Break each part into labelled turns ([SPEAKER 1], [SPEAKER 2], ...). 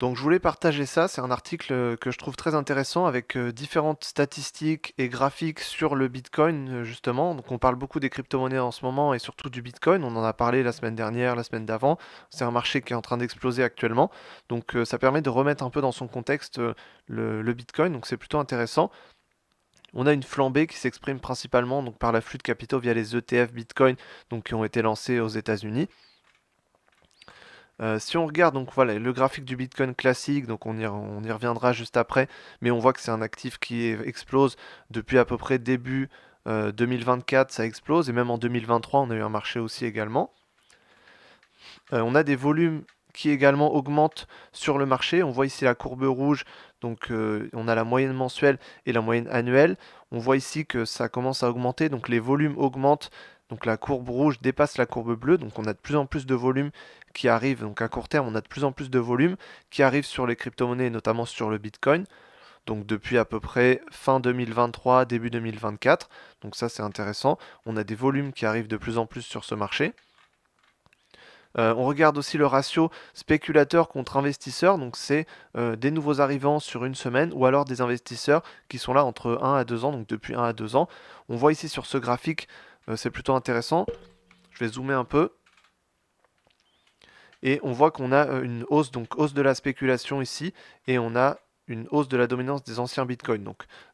[SPEAKER 1] Donc je voulais partager ça, c'est un article que je trouve très intéressant avec différentes statistiques et graphiques sur le Bitcoin justement. Donc on parle beaucoup des crypto-monnaies en ce moment et surtout du Bitcoin. On en a parlé la semaine dernière, la semaine d'avant. C'est un marché qui est en train d'exploser actuellement. Donc ça permet de remettre un peu dans son contexte le Bitcoin. Donc c'est plutôt intéressant. On a une flambée qui s'exprime principalement donc, par l'afflux de capitaux via les ETF Bitcoin donc, qui ont été lancés aux États-Unis. Si on regarde donc voilà le graphique du Bitcoin classique, donc on y reviendra juste après, mais on voit que c'est un actif qui explose depuis à peu près début 2024, ça explose, et même en 2023 on a eu un marché aussi également. On a des volumes qui également augmentent sur le marché. On voit ici la courbe rouge, donc on a la moyenne mensuelle et la moyenne annuelle. On voit ici que ça commence à augmenter, donc les volumes augmentent. Donc la courbe rouge dépasse la courbe bleue, donc on a de plus en plus de volumes qui arrivent. Donc à court terme, on a de plus en plus de volumes qui arrivent sur les crypto-monnaies, notamment sur le Bitcoin. Donc depuis à peu près fin 2023, début 2024. Donc ça c'est intéressant. On a des volumes qui arrivent de plus en plus sur ce marché. On regarde aussi le ratio spéculateur contre investisseur, donc c'est des nouveaux arrivants sur une semaine ou alors des investisseurs qui sont là entre 1 à 2 ans, donc depuis 1 à 2 ans. On voit ici sur ce graphique, c'est plutôt intéressant. Je vais zoomer un peu. Et on voit qu'on a une hausse, donc hausse de la spéculation ici, et on a une hausse de la dominance des anciens bitcoins.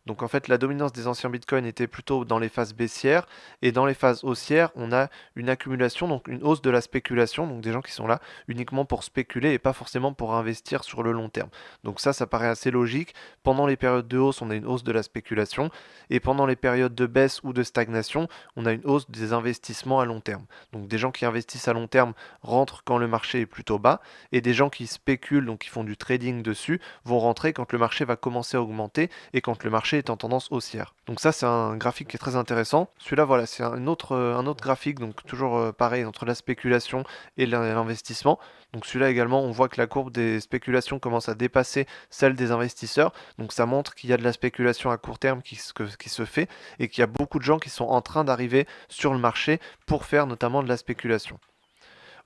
[SPEAKER 1] Donc en fait, la dominance des anciens bitcoins était plutôt dans les phases baissières, et dans les phases haussières, on a une accumulation, donc une hausse de la spéculation, donc des gens qui sont là uniquement pour spéculer et pas forcément pour investir sur le long terme. Donc ça paraît assez logique. Pendant les périodes de hausse, on a une hausse de la spéculation, et pendant les périodes de baisse ou de stagnation, on a une hausse des investissements à long terme. Donc des gens qui investissent à long terme rentrent quand le marché est plutôt bas, et des gens qui spéculent, donc qui font du trading dessus, vont rentrer quand le marché va commencer à augmenter et quand le marché est en tendance haussière. Donc ça c'est un graphique qui est très intéressant. Celui-là voilà, c'est un autre graphique, donc toujours pareil entre la spéculation et l'investissement. Donc celui-là également, on voit que la courbe des spéculations commence à dépasser celle des investisseurs. Donc ça montre qu'il y a de la spéculation à court terme qui se fait et qu'il y a beaucoup de gens qui sont en train d'arriver sur le marché pour faire notamment de la spéculation.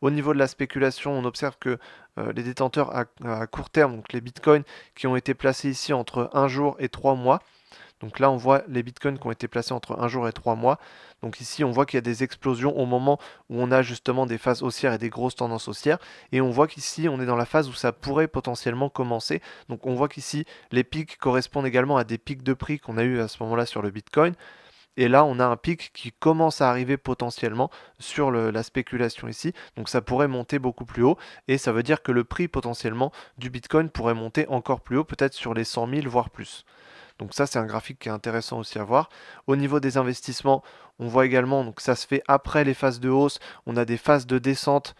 [SPEAKER 1] Au niveau de la spéculation, on observe que les détenteurs à court terme, donc les bitcoins qui ont été placés ici entre un jour et 3 mois, donc là on voit les bitcoins qui ont été placés entre un jour et 3 mois. Donc ici on voit qu'il y a des explosions au moment où on a justement des phases haussières et des grosses tendances haussières. Et on voit qu'ici on est dans la phase où ça pourrait potentiellement commencer. Donc on voit qu'ici les pics correspondent également à des pics de prix qu'on a eu à ce moment-là sur le bitcoin. Et là, on a un pic qui commence à arriver potentiellement sur la spéculation ici. Donc ça pourrait monter beaucoup plus haut. Et ça veut dire que le prix potentiellement du Bitcoin pourrait monter encore plus haut, peut-être sur les 100 000, voire plus. Donc ça, c'est un graphique qui est intéressant aussi à voir. Au niveau des investissements, on voit également, donc ça se fait après les phases de hausse, on a des phases de descente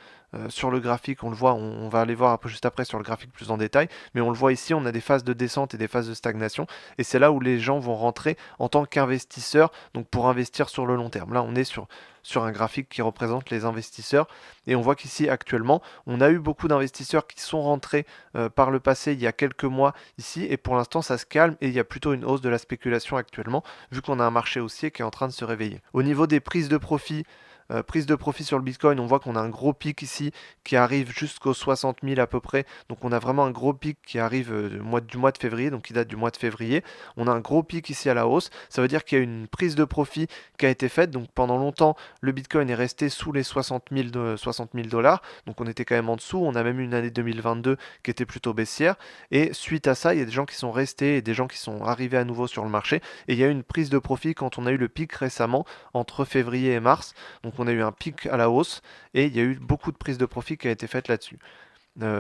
[SPEAKER 1] sur le graphique, on le voit, on va aller voir un peu juste après sur le graphique plus en détail, mais on le voit ici, on a des phases de descente et des phases de stagnation, et c'est là où les gens vont rentrer en tant qu'investisseurs, donc pour investir sur le long terme. Là, on est sur un graphique qui représente les investisseurs, et on voit qu'ici actuellement, on a eu beaucoup d'investisseurs qui sont rentrés par le passé il y a quelques mois ici, et pour l'instant ça se calme et il y a plutôt une hausse de la spéculation actuellement, vu qu'on a un marché haussier qui est en train de se réveiller. Au niveau des prises de profit sur le Bitcoin, on voit qu'on a un gros pic ici qui arrive jusqu'aux 60 000 à peu près. Donc on a vraiment un gros pic qui arrive du mois de février, donc qui date du mois de février. On a un gros pic ici à la hausse. Ça veut dire qu'il y a une prise de profit qui a été faite. Donc pendant longtemps, le Bitcoin est resté sous les 60 000, $. Donc on était quand même en dessous. On a même eu une année 2022 qui était plutôt baissière. Et suite à ça, il y a des gens qui sont restés et des gens qui sont arrivés à nouveau sur le marché. Et il y a eu une prise de profit quand on a eu le pic récemment entre février et mars. Donc on a eu un pic à la hausse et il y a eu beaucoup de prises de profit qui a été faite là-dessus.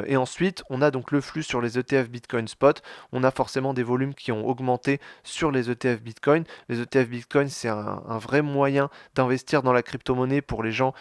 [SPEAKER 1] Et ensuite, on a donc le flux sur les ETF Bitcoin Spot. On a forcément des volumes qui ont augmenté sur les ETF Bitcoin. Les ETF Bitcoin, c'est un vrai moyen d'investir dans la crypto-monnaie pour les gens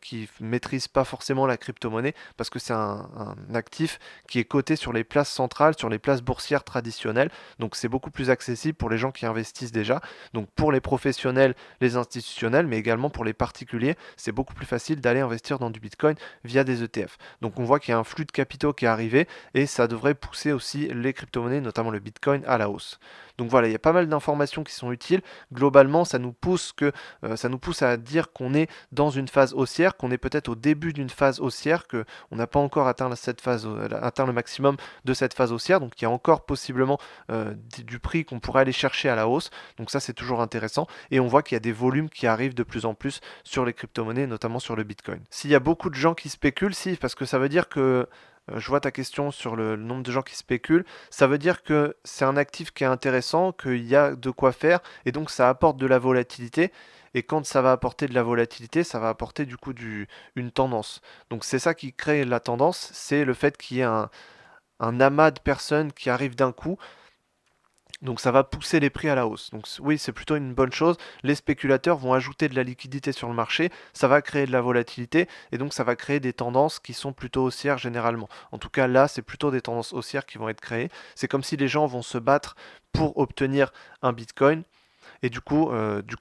[SPEAKER 1] qui ne maîtrisent pas forcément la crypto-monnaie, parce que c'est un actif qui est coté sur les places centrales, sur les places boursières traditionnelles. Donc c'est beaucoup plus accessible pour les gens qui investissent déjà. Donc pour les professionnels, les institutionnels, mais également pour les particuliers, c'est beaucoup plus facile d'aller investir dans du Bitcoin via des ETF. Donc on voit qu'il y a un flux flux de capitaux qui est arrivé et ça devrait pousser aussi les crypto-monnaies, notamment le Bitcoin, à la hausse. Donc voilà, il y a pas mal d'informations qui sont utiles. Globalement, ça nous pousse à dire qu'on est dans une phase haussière, qu'on est peut-être au début d'une phase haussière, que on n'a pas encore atteint cette phase, atteint le maximum de cette phase haussière. Donc il y a encore possiblement du prix qu'on pourrait aller chercher à la hausse. Donc ça, c'est toujours intéressant. Et on voit qu'il y a des volumes qui arrivent de plus en plus sur les crypto-monnaies, notamment sur le Bitcoin. S'il y a beaucoup de gens qui spéculent, si, parce que ça veut dire que je vois ta question sur le nombre de gens qui spéculent. Ça veut dire que c'est un actif qui est intéressant, qu'il y a de quoi faire, et donc ça apporte de la volatilité. Et quand ça va apporter de la volatilité, ça va apporter du coup une tendance. Donc c'est ça qui crée la tendance, c'est le fait qu'il y ait un amas de personnes qui arrivent d'un coup. Donc ça va pousser les prix à la hausse. Donc oui, c'est plutôt une bonne chose. Les spéculateurs vont ajouter de la liquidité sur le marché, ça va créer de la volatilité et donc ça va créer des tendances qui sont plutôt haussières généralement. En tout cas là, c'est plutôt des tendances haussières qui vont être créées. C'est comme si les gens vont se battre pour obtenir un Bitcoin. Et du coup,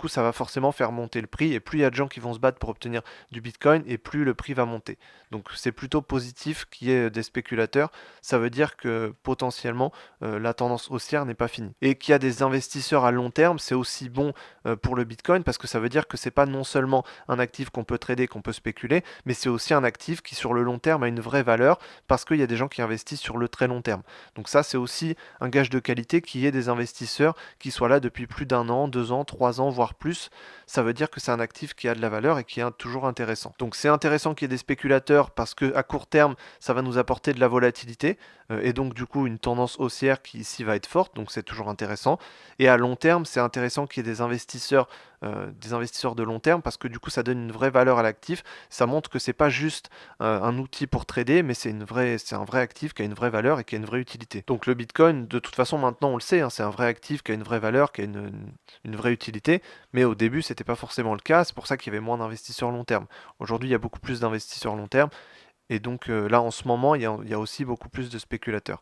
[SPEAKER 1] ça va forcément faire monter le prix. Et plus il y a de gens qui vont se battre pour obtenir du Bitcoin, et plus le prix va monter. Donc c'est plutôt positif qu'il y ait des spéculateurs. Ça veut dire que potentiellement, la tendance haussière n'est pas finie. Et qu'il y a des investisseurs à long terme, c'est aussi bon pour le Bitcoin parce que ça veut dire que c'est pas non seulement un actif qu'on peut trader, qu'on peut spéculer, mais c'est aussi un actif qui sur le long terme a une vraie valeur parce qu'il y a des gens qui investissent sur le très long terme. Donc ça, c'est aussi un gage de qualité qu'il y ait des investisseurs qui soient là depuis plus d'un an, 2 ans, 3 ans, voire plus. Ça veut dire que c'est un actif qui a de la valeur et qui est toujours intéressant. Donc c'est intéressant qu'il y ait des spéculateurs parce que à court terme, ça va nous apporter de la volatilité et donc du coup une tendance haussière qui ici va être forte, donc c'est toujours intéressant. Et à long terme, c'est intéressant qu'il y ait des investisseurs de long terme parce que du coup ça donne une vraie valeur à l'actif. Ça montre que c'est pas juste un outil pour trader, mais c'est un vrai actif qui a une vraie valeur et qui a une vraie utilité. Donc le Bitcoin, de toute façon maintenant on le sait, hein, c'est un vrai actif qui a une vraie valeur, qui a une vraie utilité, mais au début c'était pas forcément le cas. C'est pour ça qu'il y avait moins d'investisseurs long terme. Aujourd'hui il y a beaucoup plus d'investisseurs long terme et donc là en ce moment il y a aussi beaucoup plus de spéculateurs.